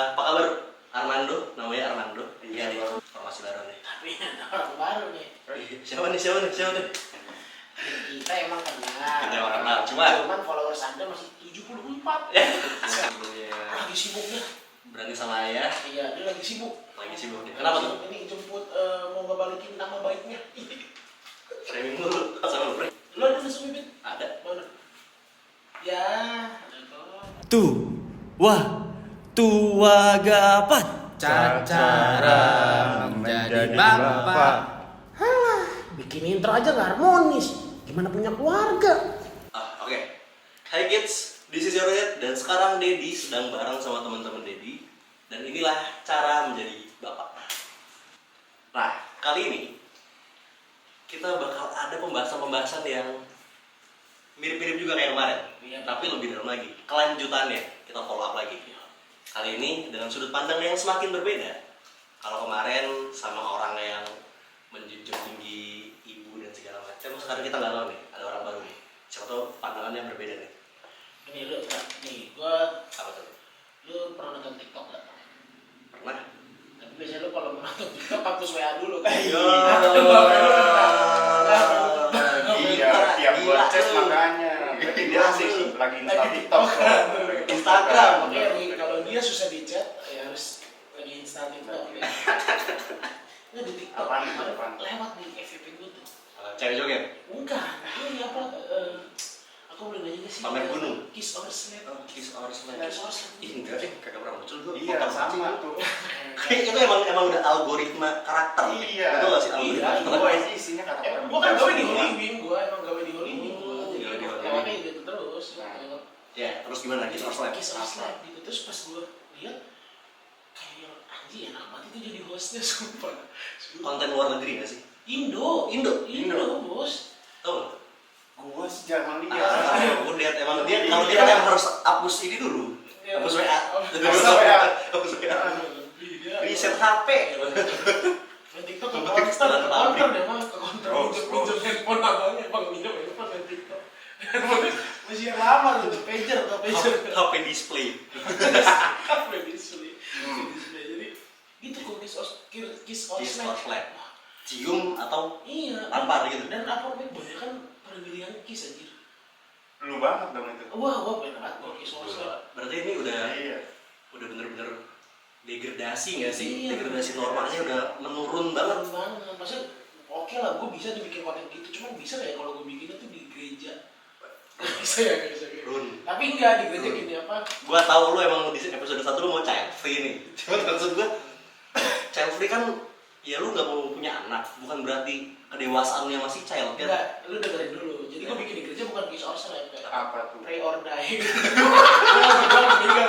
Apa kabar Armando? Namanya Armando. Iya, nih. Bang. Informasi baru nih. Tapi ada orang baru nih. Siapa nih? Kita emang kenal. Kita emang kenal, Cuman followers Anda masih 74. Lagi sibuknya. Berani sama ayah. Iya, dia lagi sibuk. Lagi sibuk nih. Kenapa tuh? Ini jemput mau ngebalikin nama baiknya. Framing dulu. Sama lu, Bre. Lo ada langsung bibit? Ada. Mana? Ya, Tua gapat Cara menjadi bapak. bikin intro aja nggak harmonis. Gimana punya keluarga? Oke. Hai kids, this is your dad. Dan sekarang Dedi sedang bareng sama teman-teman Dedi. Dan inilah cara menjadi bapak. Nah, kali ini kita bakal ada pembahasan yang mirip-mirip juga kayak kemarin. Iya. Tapi lebih dalam lagi. Kelanjutannya, kita follow up lagi. Kali ini dengan sudut pandang yang semakin berbeda. Kalau kemarin sama orang yang menjunjung tinggi ibu dan segala macam, sekarang kita nggak tahu nih, ada orang baru nih. Siapa tahu pandangannya berbeda nih. Ini lu, gua Apa tuh? lu pernah nonton TikTok nggak? Pernah? Tapi biasanya lu kalau mau nonton TikTok hapus WA dulu kan? Iya, tiap gua chat makanya. Berarti dia masih lagi install TikTok. Instagram. Oke, kalau dia susah di chat, ya harus lagi install TikTok. Nggak di TikTok. Apaan? Lewat di FYP gue tuh. Cewek joget? Bukan, ini apa? Aku boleh nanya nggak sih? Pamer gunung? Kiss or slap. Kiss or slap. Kiss or slap. Ih enggak deh, kagak pernah muncul gue. Iya, sama tuh. Itu emang udah algoritma karakter. Iya. Betul nggak sih algoritma Iya, karakter? Gua isinya kata orang. Gua kan gawe di Hollywood, gua emang gawe di Hollywood. Gawe di Hollywood. Lewatnya gitu terus. Ya, terus gimana kiss or slap? Kiss or slap gitu. Terus pas gua lihat kayak anjing enak banget itu jadi hostnya sumpah. Konten luar negeri nggak sih? Indo, Indo. bos. Tahu nggak? Gua sih jangan lihat. Gue lihat emang dia kalau dia kan yang harus hapus ini dulu. Hapus WA. Hapus WA. Reset HP. Main TikTok ke counter, ke counter deh mah ke counter pinjam handphone abangnya bang minjem handphone main TikTok. Masih yang lama tuh pager. HP display. Apa display? Jadi gitu kok kiss or Kiss or slap. slap. Cium atau Iya. tampar gitu. Dan apa namanya banyak kan pemilihan kiss anjir. Lu banget dong itu. Wah banyak banget kalau kiss or slap. Berarti ini udah Iya. bener-bener degradasi nggak sih? Iya. Degradasi normalnya udah menurun banget. Banget. Maksudnya oke lah gue bisa dibikin konten gitu. Cuman bisa nggak ya kalau gue bikinnya tuh di gereja? Bisa ya bisa gitu. Run. Tapi enggak di gereja Run. gini apa? Gua tahu lu emang di episode 1 lu mau child free nih. Cuma maksud gua child free kan ya lu nggak mau punya anak, bukan berarti kedewasaannya masih child kan? Enggak, lu dengerin dulu. Jadi gue bikin di gereja bukan kiss or slap kayak Apa tuh? pray or die. Gue berdua meninggal.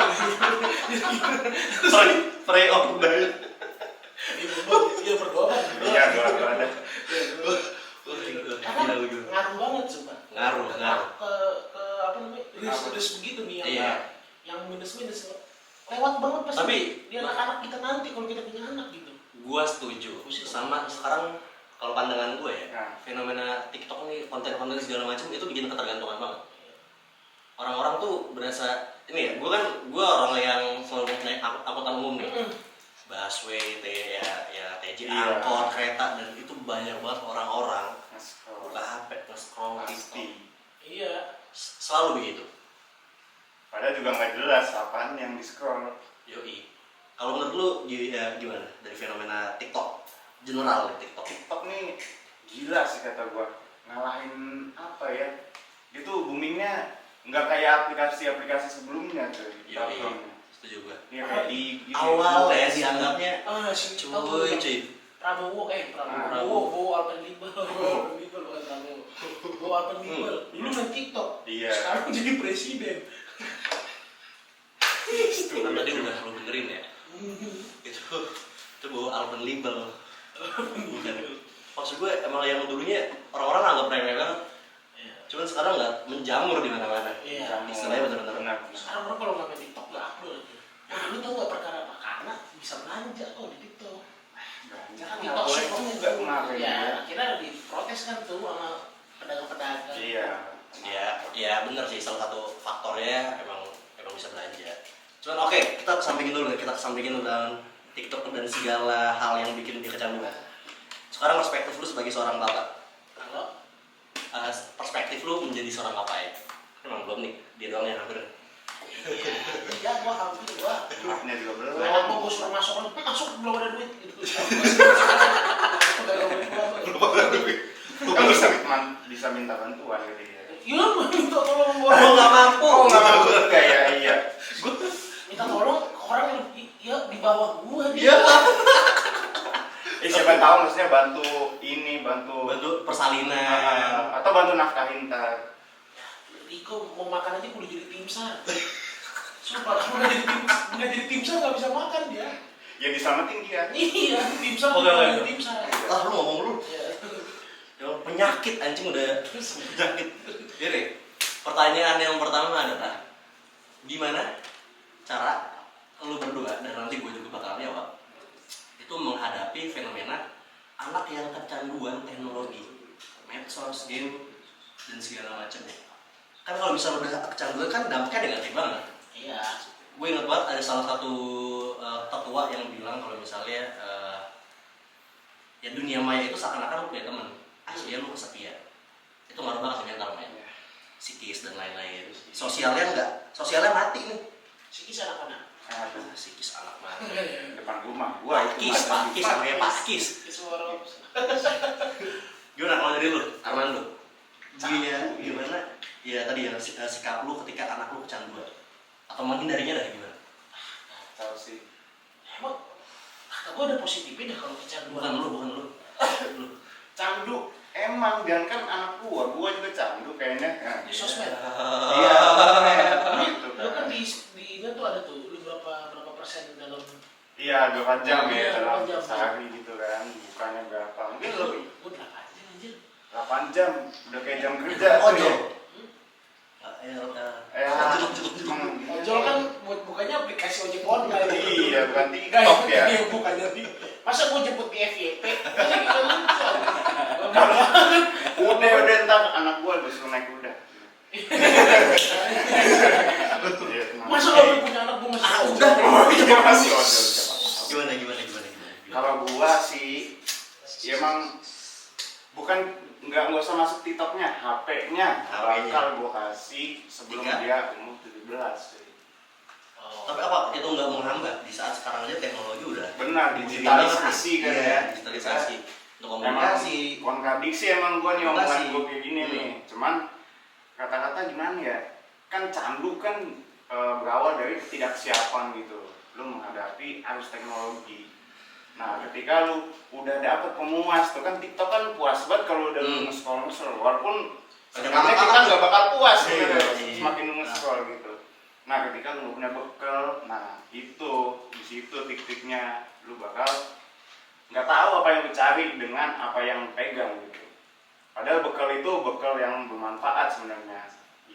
Sorry, pray or die. Iya berdoa kan. Iya, gua ada. Gila lu gitu. Ngaruh banget sumpah. Ngaruh. Ke apa namanya? Rilis begitu nih yang Iya. yang minus lewat banget pasti. Tapi di anak-anak kita nanti kalau kita punya anak gitu. gua setuju sama sekarang kalau pandangan gue ya, Nah. fenomena TikTok nih, konten-konten segala macam itu bikin ketergantungan banget. Orang-orang tuh berasa ini ya, gue orang yang selalu naik angkutan umum nih, busway, TJ, Iya. angkot, kereta, dan itu banyak banget orang-orang Nge-scroll. buka HP, nge-scroll TikTok. Pasti. Iya. Selalu begitu. Padahal juga nggak jelas apaan yang di-scroll. Yoi. Kalau menurut lu ya, gimana dari fenomena TikTok? General nih TikTok. TikTok nih gila sih kata gua. Ngalahin apa ya? Itu boomingnya nggak kayak aplikasi-aplikasi sebelumnya tuh. Yoi. Setuju gue. Iya kayak di Awal ya dianggapnya Si cuy. Prabowo Alpenlimbel bukan Prabowo Alpenlimbel dulu main TikTok Iya. sekarang jadi presiden. Kan tadi udah lu dengerin ya. Itu bawa Alpenlimbel. Bukan. Maksud gue emang yang dulunya orang-orang anggap remeh banget. Cuman sekarang nggak menjamur di mana-mana. Iya. Istilahnya benar-benar. Benar. Sekarang orang kalau nggak main TikTok nggak upload. Nah, lu tau nggak perkara apa? Karena bisa belanja kok di TikTok. Belanja Kan kan TikTok boleh Shop juga kemarin ya. Akhirnya diprotes kan tuh sama pedagang-pedagang. Iya. Ya bener sih, salah satu faktornya emang bisa belanja. Cuman oke, kita kesampingin dulu deh, kita kesampingin tentang TikTok dan segala hal yang bikin dia kecanduan. Sekarang perspektif lu sebagai seorang bapak. Kalau Perspektif lu menjadi seorang bapak ya. Emang belum nih, dia doang yang hampir. ya gua hampir gua. Anaknya juga belum. Anak gua suruh masuk belum ada duit gitu. Kan bisa minta bantuan gitu ya. Iya, minta tolong gua. Gua nggak mampu. Oh nggak mampu juga ya, iya. Minta tolong ke orang yang ya di bawah gua dia. Iya. Siapa tahu maksudnya bantu ini, bantu Persalinan. atau bantu nafkahin ntar. Riko mau makan aja kudu jadi timsar. Sumpah, kalau nggak jadi timsar nggak bisa makan dia. Ya diselamatin dia. Iya, timsar Oh, nggak, jadi nggak. timsar. Ah lu ngomong lu. Ya. Ya, penyakit anjing udah penyakit. Jadi pertanyaan yang pertama adalah gimana cara lu berdua dan nanti gue juga bakal jawab itu menghadapi fenomena anak yang kecanduan teknologi, medsos, game dan segala macamnya. Kan kalau misalnya udah kecanduan kan dampaknya negatif banget. Iya. Gue inget banget ada salah satu tetua yang bilang kalau misalnya ya dunia maya itu seakan-akan lu punya teman, aslinya lu kesepian. Itu ngaruh banget ke mental men, psikis dan lain-lain. Sosialnya enggak, sosialnya mati nih. Sikis anak-anak. Aduh, Psikis anak mati. depan rumah gua itu. Pakis, namanya pakis. Sikis orang. Gimana kalau dari lu, Arman lu? Dia gimana? Ya tadi ya sikap lu ketika anak lu kecanduan atau menghindarinya dari gimana? Tahu sih. Emang kata gua ada positifnya dah kalau kecanduan. Bukan lu. Lu. Candu emang dan kan anak gua juga candu kayaknya. Di sosmed. Iya. Gitu Lu kan kan. di ini tuh ada tuh lu berapa persen dalam Iya, 24 jam Iya, ya dalam 24 jam. sehari gitu kan. Bukannya berapa? Mungkin lebih. Gua 8 jam anjir. 8 jam udah kayak jam kerja. Ojol. Ojol kan bukannya aplikasi ojek online. Iya, bukan TikTok ya. Iya, bukannya di. Masa gua jemput di FYP? Udah ntar anak gua suruh naik kuda. Masa lo punya anak gua masih udah. Iya masih ojol. Gimana? Kalau gua sih, ya emang bukan nggak usah masuk TikToknya, HP-nya bakal gua kasih sebelum Tiga. dia umur 17. Jadi. Tapi apa itu nggak menghambat di saat sekarang aja teknologi udah Benar, digitalisasi kan iya, ya. digitalisasi untuk Emang komunikasi. kontradiksi emang gua nih omongan Komunikasi. gua kayak gini nih. Cuman kata-kata gimana ya? Kan candu kan berawal dari ketidaksiapan gitu. Lu menghadapi arus teknologi. Nah, ketika lu udah dapet pemuas tuh kan TikTok kan puas banget kalau udah lu nge-scroll walaupun sebenarnya kita nggak bakal puas sebenarnya semakin lu nge-scroll gitu. Nah, ketika lu nggak punya bekal, nah itu di situ titik-titiknya lu bakal nggak tahu apa yang lu cari dengan apa yang lu pegang gitu. Padahal bekal itu bekal yang bermanfaat sebenarnya.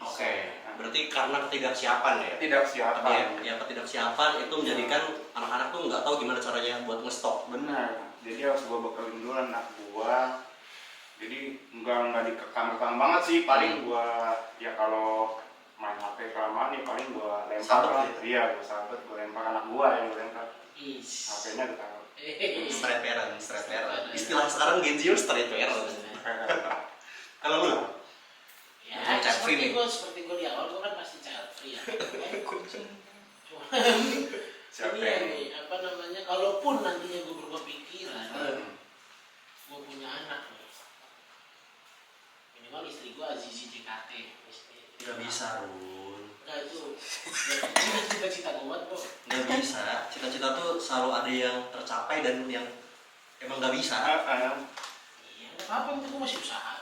Oke, berarti karena ketidaksiapan ya. Ketidaksiapan. Ya ketidaksiapan itu menjadikan anak-anak tuh nggak tahu gimana caranya buat nge-stop. Benar. Jadi harus gua bekalin dulu anak gua. Jadi nggak dikekang-kekang banget sih. Paling gua ya kalau main HP kelamaan ya paling gua lempar Sabet lah. ya? Iya, gua lempar anak gua yang gua lempar. Is. HP-nya ditaruh. Straight parent. Istilah sekarang Gen Z straight parent. Kalau lu? Ya, Child free nih. seperti gue di awal, gue kan pasti child free ya. Siapa Ini ya yang nih, apa namanya, kalaupun nantinya gue berubah pikiran, gue punya anak nih. Minimal istri gue Azizi JKT. Nggak bisa, Run. Enggak itu, cita-cita gue buat kok. Nggak bisa. Cita-cita tuh selalu ada yang tercapai dan yang emang nggak bisa. Iya, nggak apa-apa, itu gue masih usaha.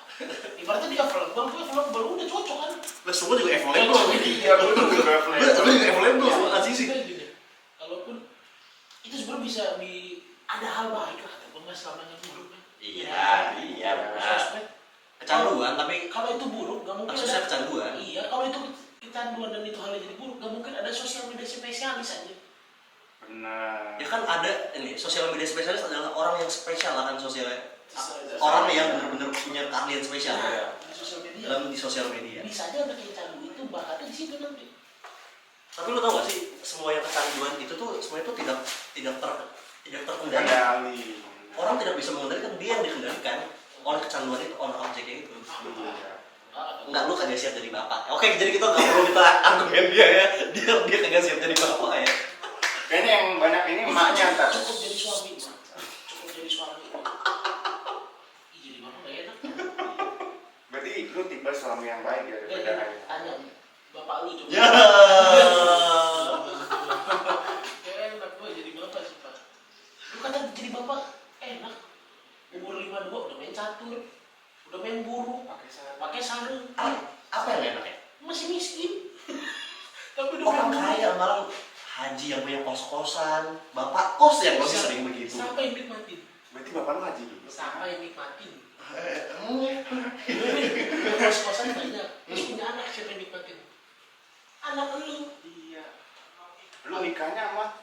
Ibaratnya dia available udah cocok kan. Lah semua juga available. Iya, gua juga Lu juga available sama Azizi. Kalaupun itu sebenarnya bisa ada hal baik lah, tapi nggak selamanya buruk kan. Iya, benar. Sosmed. Kecanduan, tapi Kalau itu buruk, nggak mungkin kasusnya kecanduan. Iya, kalau itu kecanduan dan itu halnya jadi buruk, nggak mungkin ada sosial media spesialis aja. Benar. Ya kan ada ini sosial media spesialis adalah orang yang spesial akan Sosial- orang yang benar-benar punya keahlian spesial Nah, di sosial media. di sosial media. Bisa aja anak yang candu itu bakatnya di situ nanti. Tapi lu tau gak sih, semua yang kecanduan itu tuh semuanya tuh tidak terkendali. Kendali. Orang tidak bisa mengendalikan, dia yang dikendalikan oleh kecanduan itu, oleh objeknya itu. Enggak, lu kagak siap jadi bapak. Oke, jadi kita nggak perlu minta argumen dia ya. Dia kagak siap jadi bapak ya. Kayaknya yang banyak ini emaknya ntar. Cukup jadi suami, Mak. Cukup jadi suami. Ih, jadi bapak gak enak. Berarti lu tipe suami yang baik ya daripada ayah. Tanya bapak lu coba. Ya. Enak gua jadi bapak sih, Pak. Lu kata jadi bapak enak. Umur 52 udah main catur, udah main burung, pakai sarung. Apa yang enak ya? Masih miskin. Tapi udah Orang main burung. kaya malah haji yang punya kos-kosan, bapak kos yang masih sering begitu. Siapa yang nikmatin? Berarti bapak lu haji dulu. Siapa yang nikmatin? Kos-kosan banyak. Terus punya anak, siapa yang nikmatin? Anak lu. Iya. Lu nikahnya sama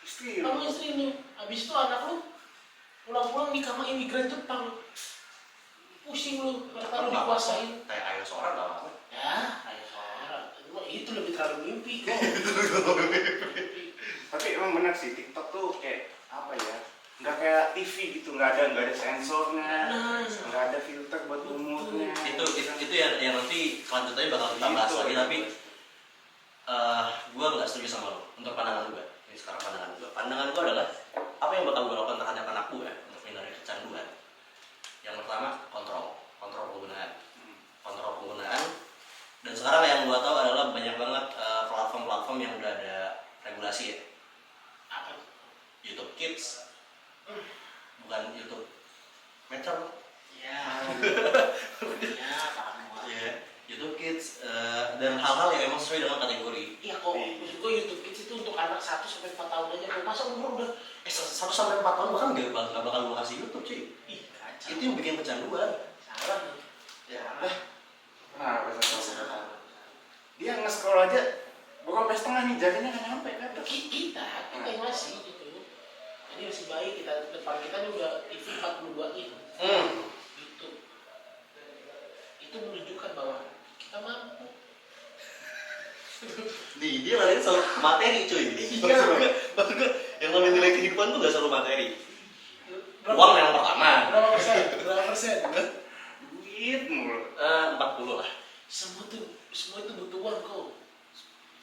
istri lu. Kamu istri lu. Habis itu anak lu pulang-pulang nikah sama imigran Jepang. Pusing lu, karena lu dikuasain. Kayak ayah seorang gak apa-apa. Ya, ayo seorang. Itu lebih terlalu mimpi kok. Tapi emang benar sih TikTok tuh kayak apa ya? Nggak kayak TV gitu, nggak ada sensornya, nggak ada filter buat umurnya. Itu yang nanti kelanjutannya bakal kita bahas Gitu. lagi, tapi gue nggak setuju sama lo untuk pandangan gue. Ini sekarang pandangan gue adalah apa yang bakal gue lakukan terhadap anak gue untuk menghindari kecanduan. Yang pertama, kontrol penggunaan. Dan sekarang yang gue tahu adalah banyak banget platform-platform yang udah ada regulasi ya. Apa? YouTube Kids, bukan YouTube Metro. Ya. Ya, paham gua. Ya, YouTube Kids dan hal-hal yang emang sesuai dengan kategori. Iya kok, maksud gua YouTube Kids itu untuk anak 1 sampai 4 tahun aja. Kalau masa umur udah 1 sampai 4 tahun bahkan nggak bakal gue kasih YouTube cuy. ih kacau. Itu yang bikin kecanduan. Salah nih. Ya, Nah, Salah. dia nge-scroll aja bukan sampai setengah nih, jadinya nggak nyampe kan? Kita yang masih gitu. Jadi masih baik, kita depan kita ini udah TV 42 in. YouTube. Itu menunjukkan bahwa kita mampu. Nih dia ngadain soal materi cuy. Maksud gue yang namanya nilai kehidupan tuh gak selalu materi. Uang yang pertama. Berapa persen? Berapa persen? Duit mulu. 40 lah. Semua itu butuh uang kok.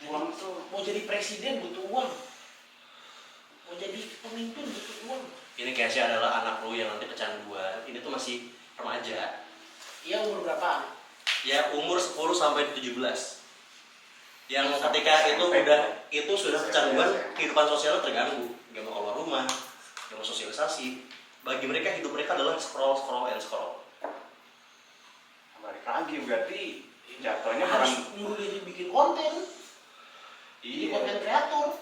Uang tuh. Mau jadi presiden butuh uang. Mau jadi pemimpin butuh uang. Ini Casey adalah anak lu yang nanti kecanduan. Ini tuh masih remaja. Iya, umur berapa? Ya umur 10 sampai 17. Yang ketika itu sudah kecanduan, kehidupan sosialnya terganggu. Gak mau keluar rumah, gak mau sosialisasi. Bagi mereka hidup mereka adalah scroll. Balik lagi berarti jatuhnya Harus bukan. nyuruh dia bikin konten. Jadi konten kreator.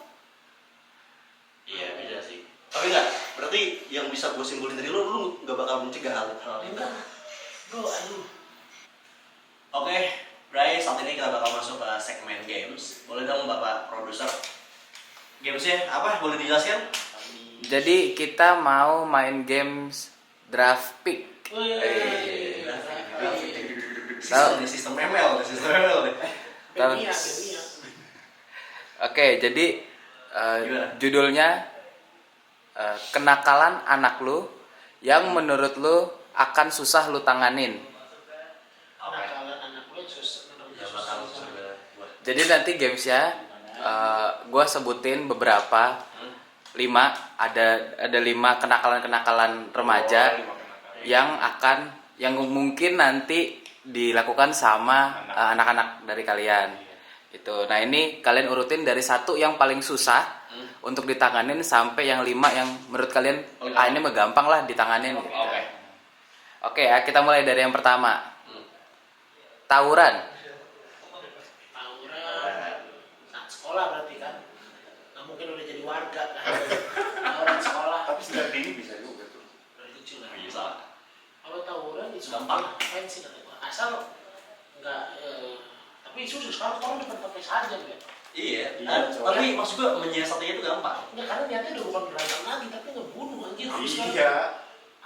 Iya bisa sih. Tapi enggak, berarti yang bisa gue simpulin dari lu gak bakal mencegah hal ini. Enggak. Bro, aduh. Oke, Bray, saat ini kita bakal masuk ke segmen games. Boleh dong Bapak produser? Gamesnya apa? Boleh dijelaskan? Jadi kita mau main games draft pick. Sistem ML deh. Benia. Oke, jadi Gimana? judulnya kenakalan anak lu yang menurut lu akan susah lu tanganin. Nakalan anak lu susah. Ya bakal sebenarnya buat. Jadi nanti gamesnya gue sebutin beberapa 5 ada 5 kenakalan remaja yang mungkin nanti dilakukan sama anak-anak dari kalian. Itu. Nah ini kalian urutin dari 1 yang paling susah untuk ditanganin sampai yang 5 yang menurut kalian ini mah gampang lah ditanganin. Gitu. Oke ya, kita mulai dari yang pertama. Tawuran. Saat sekolah berarti kan. Nggak mungkin udah jadi warga kan. Orang sekolah. Tapi sejak ini bisa juga tuh. Udah lucu lah. Bisa. Kalau tawuran itu Gampang. ngapain sih kata gua? Asal nggak tapi susah sekarang orang depan pakai sarjan ya. Iya. Iya, Tapi maksud gue menyiasatinya itu gampang. Enggak, karena niatnya udah bukan berantem lagi tapi ngebunuh anjir. Iya.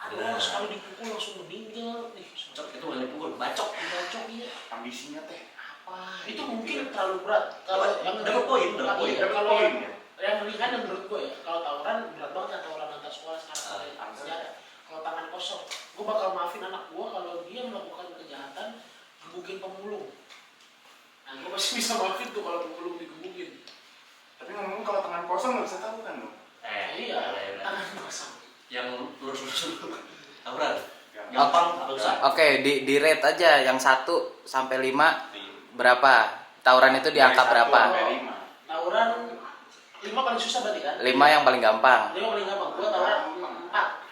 Aduh, sekali dipukul langsung meninggal. Cok itu boleh dipukul, bacok. Dibacok iya. Ambisinya teh. Apa Wah, itu mungkin terlalu berat. Kalau yang Dapat poin, dapat poin. iya, Dapat kalau poin, yang, ya? yang ringan yang menurut gue ya, kalau tawuran berat banget ya, tawuran antar sekolah sekarang senjata. Kalau tangan kosong, gue bakal maafin anak gue kalau dia melakukan kejahatan gebukin pemulung. Nah, gue pasti bisa maafin tuh kalau pemulung digebukin. Tapi ngomong kalau tangan kosong nggak bisa tahu kan lo. Iya, tangan kosong. Yang lurus-lurus dulu. Tawuran. Gampang. Gampang atau susah? Oke, di rate aja yang 1 sampai 5 berapa? Tawuran itu di angka Dari 1 berapa? sampai 5. Tawuran 5 paling susah berarti kan? 5 yang paling gampang. 5 paling gampang. Gue tawuran 4.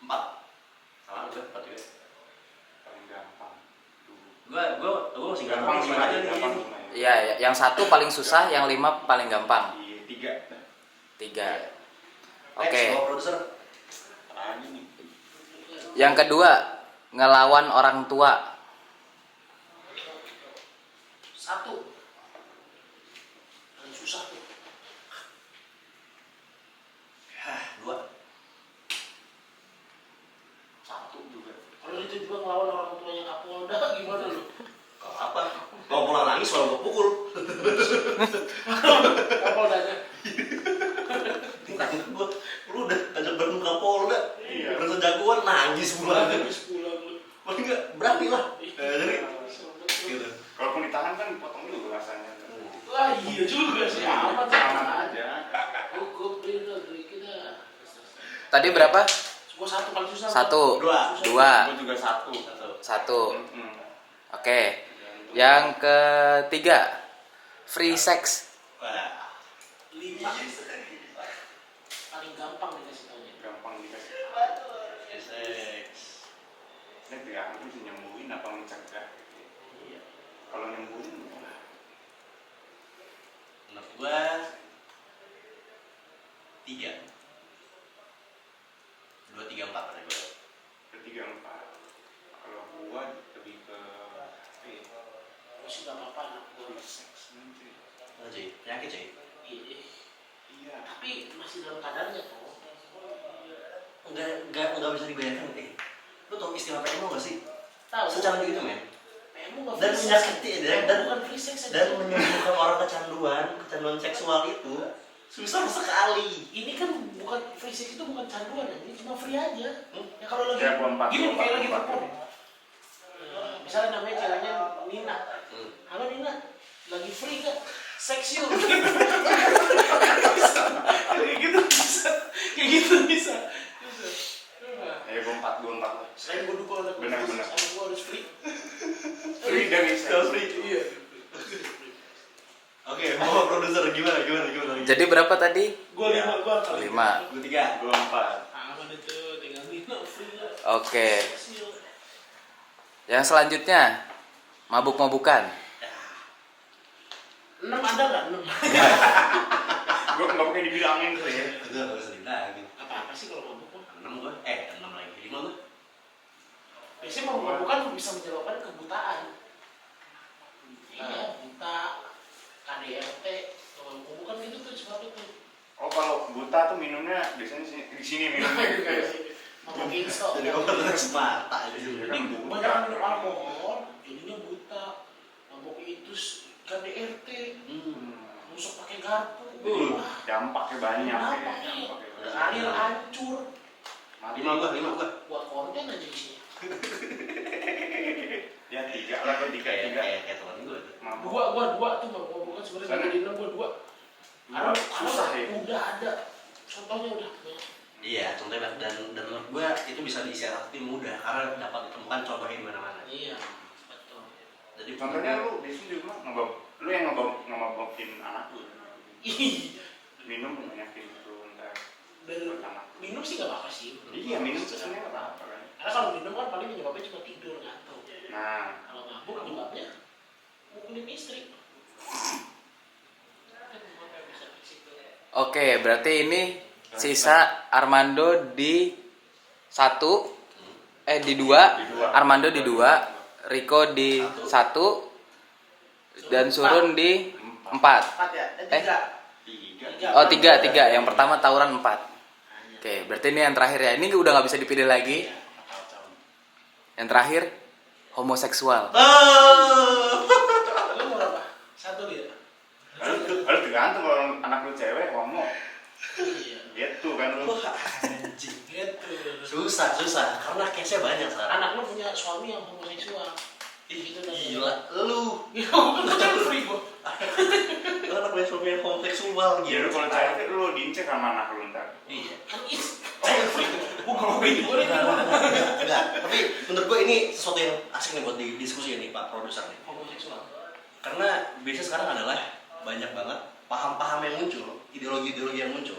4. Sama udah 4 juga. Paling gampang. Gua masih Gampang gampang sih, aja nih. gampang. Iya, ya, yang 1 paling susah, yang 5 paling gampang. Iya, 3. 3. Oke. Oke. Produser. Lagi nih. Yang kedua, ngelawan orang tua. 1. Paling susah tuh. 2. 1 juga. Kalau itu juga ngelawan orang tuanya Kapolda gimana lu? Kalau apa? Kalau pulang nangis selalu gua pukul. Kapoldanya. Bukan gua, lu udah ajak bareng Kapolda. Iya. Berasa jagoan nangis pulang. Habis pulang lu. Paling enggak berani lah. Jadi gitu. Kalaupun ditahan kan dipotong dulu rasanya. Wah iya juga sih, aman Aman aja. aja. Hukum di negeri kita. Tadi berapa? Gua 1 paling susah. 1, Dua. 2, Gue juga 1. 1. Mm-mm. Oke. Yang ketiga, free sex. Wah. 5. Paling gampang dikasih taunya. Gampang dikasih. Sex. Ini tergantung sih nyembuhin apa mencegah. Iya. Kalau nyembuhin, Menurut gua 3. 2, 3, 4 pada gua. 3, 4. Kalau gua lebih ke Gua sih gak apa-apa anak gua. seks nanti. Mana cuy? Penyakit cuy? Iya. Iya. Tapi masih dalam kadarnya kok. Enggak bisa dibayangkan nih. Lu tau istilah PMO gak sih? Tahu. Secara begitu men. PMU nggak Dan free sex. menyakiti dan bukan free sex aja. dan menyembuhkan orang kecanduan seksual itu susah sekali. Ini kan bukan free sex, itu bukan canduan ya, ini cuma free aja. Ya kalau lagi Ya, gua 4, gini gua kayak 4, lagi gua 4. telepon. Misalnya namanya ceweknya Nina. Hmm. Halo Nina, lagi free gak? Seks yuk. Kayak gitu bisa. Kayak gitu bisa. Ya gua 4 lah. Selain gue dukung anak gue, Benar. anak gue harus free. Free dari seks. Iya. Oke, mau produser gimana? Jadi berapa tadi? Gue 5, gue akan 5. Gua 3. Gua 4. aman itu, tinggal Nina free lah. Oke. Seks yuk. Yang selanjutnya, mabuk-mabukan. 6 ada nggak? 6. Gua nggak pakai dibilangin tuh ya. Itu enggak usah dibilangin. Apa sih kalau mabuk mah? 6 gua. 6 lagi. 5 gua. Biasanya mabuk-mabukan bisa menyebabkan kebutaan. Iya, buta, KDRT, kalau mabuk-mabukan gitu tuh sebabnya tuh. Oh kalau buta tuh minumnya biasanya di sini minumnya gitu ya. Mabuk insok. Jadi gua terus mata aja. Ini banyak minum alkohol, jadinya buta. Mabuk itu KDRT, nusuk pakai garpu. Wah, Dampaknya banyak ya. dampaknya Dampaknya banyak. karir hancur. Mati. 5 gua. Buat konten aja isinya. Ya 3 lah, gua 3. Kayak teman gua tuh. Mabuk. Dua tuh mabuk-mabukan sebenarnya Sana. jadi 6 gua 2. Karena Susah ya. udah ada, contohnya udah banyak. Iya, contohnya dan menurut gua itu bisa diisiaratin mudah karena dapat ditemukan contohnya di mana-mana. Iya, betul. Jadi Contohnya lu di sini di rumah lu yang ngemabukin anak lu. Ih, Minum banyakin itu ntar dan buat anak lu. minum sih gak apa-apa sih. Iya minum tuh sebenarnya nggak apa-apa kan. Karena kalau minum kan paling penyebabnya cuma tidur ngantuk. Nah, Kalau mabuk penyebabnya mukulin istri. Kan apa bisa ke situ. Oke, berarti ini sisa Armando di 1, di 2, Di dua. Armando di 2, Rico di 1, dan Surun di 4. 4 ya? 3. 3. Oh 3, yang pertama tawuran 4. Oke, berarti ini yang terakhir ya. Ini udah nggak bisa dipilih lagi. Yang terakhir, homoseksual. Lu mau berapa? Satu dia. Harus tergantung kalau anak lu cewek homo. Iya. Gitu kan lu. Wah, anjing. Gitu. Susah karena case-nya banyak sekarang. Anak lu punya suami yang homoseksual. Gitu dan Gila, lu Iya, kan free gua. lu anak punya suami yang homoseksual Ya lu gitu. kalau cewek lu diincer sama anak lu ntar. Iya. Kan itu free. Gua mau ini boleh Enggak, tapi menurut gue ini sesuatu yang asik nih buat didiskusi nih Pak Produser nih. homoseksual. Karena biasanya sekarang adalah banyak banget paham-paham yang muncul, ideologi-ideologi yang muncul.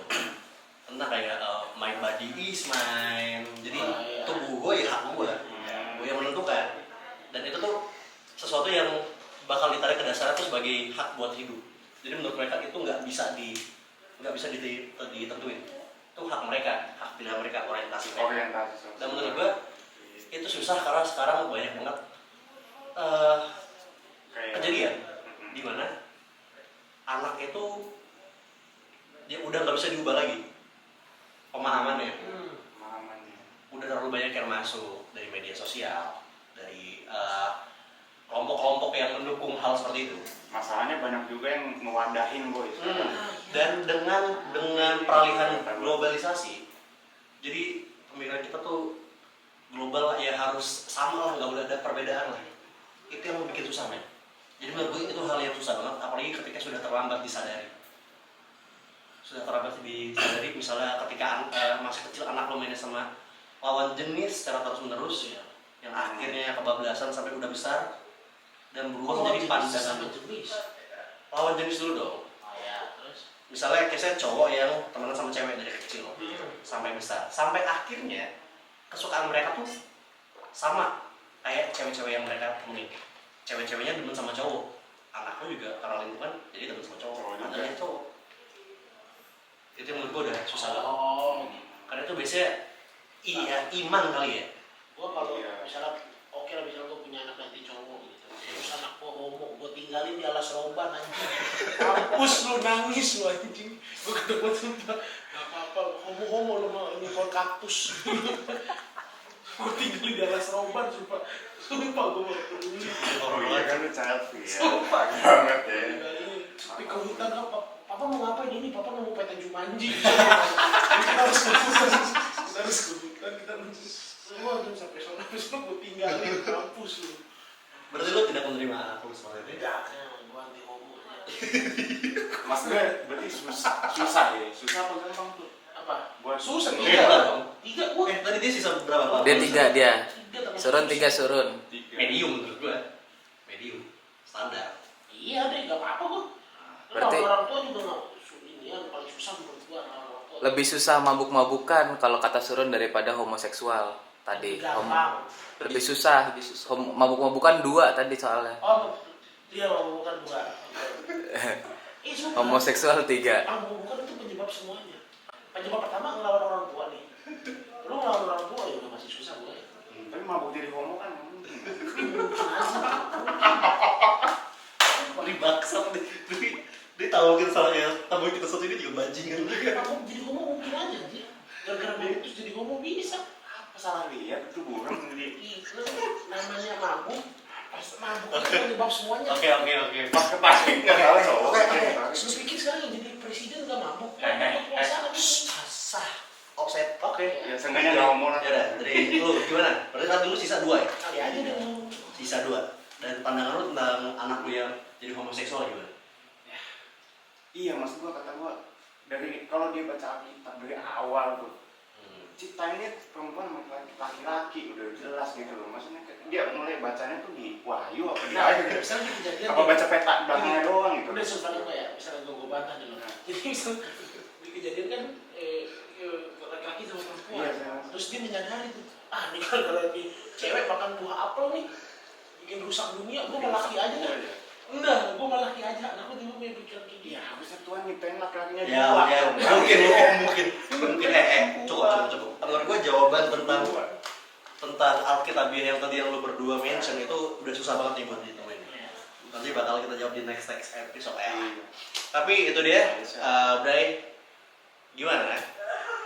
Entah kayak my body is mine. Jadi Iya. tubuh gue ya hak gue yang menentukan. Dan itu tuh sesuatu yang bakal ditarik ke dasarnya tuh sebagai hak buat hidup. Jadi menurut mereka itu nggak bisa ditentuin. Itu hak mereka, hak pilihan mereka, orientasi mereka. Orientasi. Dan menurut gue itu susah karena sekarang banyak banget kejadian di mana anak itu dia udah nggak bisa diubah lagi pemahamannya. Pemahamannya. Udah terlalu banyak yang masuk dari media sosial, dari kelompok-kelompok yang mendukung hal seperti itu. Masalahnya banyak juga yang mewadahin boy. Dan dengan peralihan globalisasi, jadi pemikiran kita tuh global ya harus sama lah, nggak boleh ada perbedaan lah. Itu yang bikin susah men. Jadi menurut gue itu hal yang susah banget, apalagi ketika sudah terlambat disadari. Misalnya ketika masih kecil anak lo mainnya sama lawan jenis secara terus menerus ya, yang akhirnya kebablasan sampai udah besar dan berubah menjadi pandangan. sama jenis. Lawan jenis dulu dong. Oh ya, terus Misalnya case cowok yang temenan sama cewek dari kecil sampai besar, sampai akhirnya kesukaan mereka tuh sama kayak cewek-cewek yang mereka temenin. Cewek-ceweknya demen sama cowok, anaknya juga karena lingkungan jadi demen sama cowok, padahal cowok. Itu yang menurut gue udah susah banget. oh, Karena itu biasanya iman kali ya. gua kalau Iya. misalnya oke lah, misalnya gua punya anak nanti cowok gitu, terus anak gua homo, gua tinggalin di alas roban anjing. Mampus lu, nangis lu anjing. Gua kata gua sumpah, gak apa-apa, homo lu mau nyepol kaktus. Gua tinggalin di alas roban sumpah gua mau peduli. Oh iya kan lu child free ya. Sumpah. Banget ya. Tinggalin, sampai ke hutan apa? Papa mau ngapain ini? Papa nemu peta Jumanji. Kita harus ke hutan, kita semua tuh sampai sana gua tinggalin kampus lu. Berarti lo tidak menerima anak lo seperti itu? Tidak, gua anti homo. Mas gue berarti susah ya. Susah apa gampang tuh? Apa? Buat Susah Tiga tiga. lah dong. Tiga gua. Tadi dia sisa berapa Pak? Dia 3 dia. Tapi Surun susah. 3 surun. Medium menurut gue. Medium. Standar. Iya deh, gak apa-apa gua. Berarti- Orang tua juga nggak ini yang paling susah menurut gua orang tua. Lebih susah mabuk-mabukan kalau kata surun daripada homoseksual tadi. Gampang. Lebih susah. Mabuk-mabukan 2 tadi soalnya. Oh, dia mau bukan dua. Sumpah. Homoseksual 3. Bukan itu penyebab semuanya. Penyebab pertama ngelawan orang tua nih. Lu ngelawan orang tua ya udah masih susah gue. Tapi mabuk jadi homo kan nggak mungkin. Dibaksat nih. Dia tahu kita salah ya. Tamu kita satu ini juga bajingan. Aku jadi homo mungkin aja sih. Gara-gara putus jadi homo bisa. Apa salah lihat itu bukan sendiri. Itu namanya mabuk. Pas mabuk itu penyebab semuanya. Oke. Pas ketarik nggak salah so. Oke. Lu pikir sekarang yang jadi presiden gak mabuk? Kekuasaan Sah. Offset. Oke. Ya seenggaknya nggak homo lah. Ya udah, dari lu gimana? Berarti tadi lu sisa 2 ya? kali aja deh lu. Sisa 2. Dan pandangan lu tentang anak lu yang jadi homoseksual gimana? Iya maksud gua kata gua dari kalau dia baca Alkitab dari awal tuh ciptainnya perempuan sama laki-laki udah jelas gitu loh, maksudnya dia mulai bacanya tuh di Wahyu apa di Nah, Ayat gitu. misalnya kejadian Apa baca peta belakangnya doang gitu. udah sebenarnya kok ya, misalnya gue bantah dulu. Jadi misalnya di kejadian kan laki-laki sama perempuan, Iya, iya. terus dia menyadari tuh, ah nih kalau di cewek makan buah apel nih bikin rusak dunia, gue malah laki aja dah. Enggak, gue malah laki aja. Aku tiba punya pikiran kayak gitu. Ya harusnya Tuhan nyiptain laki-lakinya Ya, mungkin. Cukup. Menurut gue jawaban tentang Alkitabiah yang tadi yang lu berdua mention itu udah susah banget nih buat ditemuin. Nanti bakal kita jawab di next episode ya. Tapi itu dia, Bray, gimana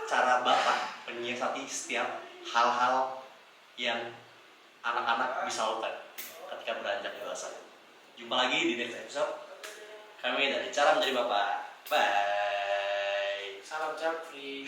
cara Bapak menyiasati setiap hal-hal yang anak-anak bisa lakukan? ketika beranjak dewasa. Jumpa lagi di next episode. Kami dari Cara Menjadi Bapak. Bye. Salam child free.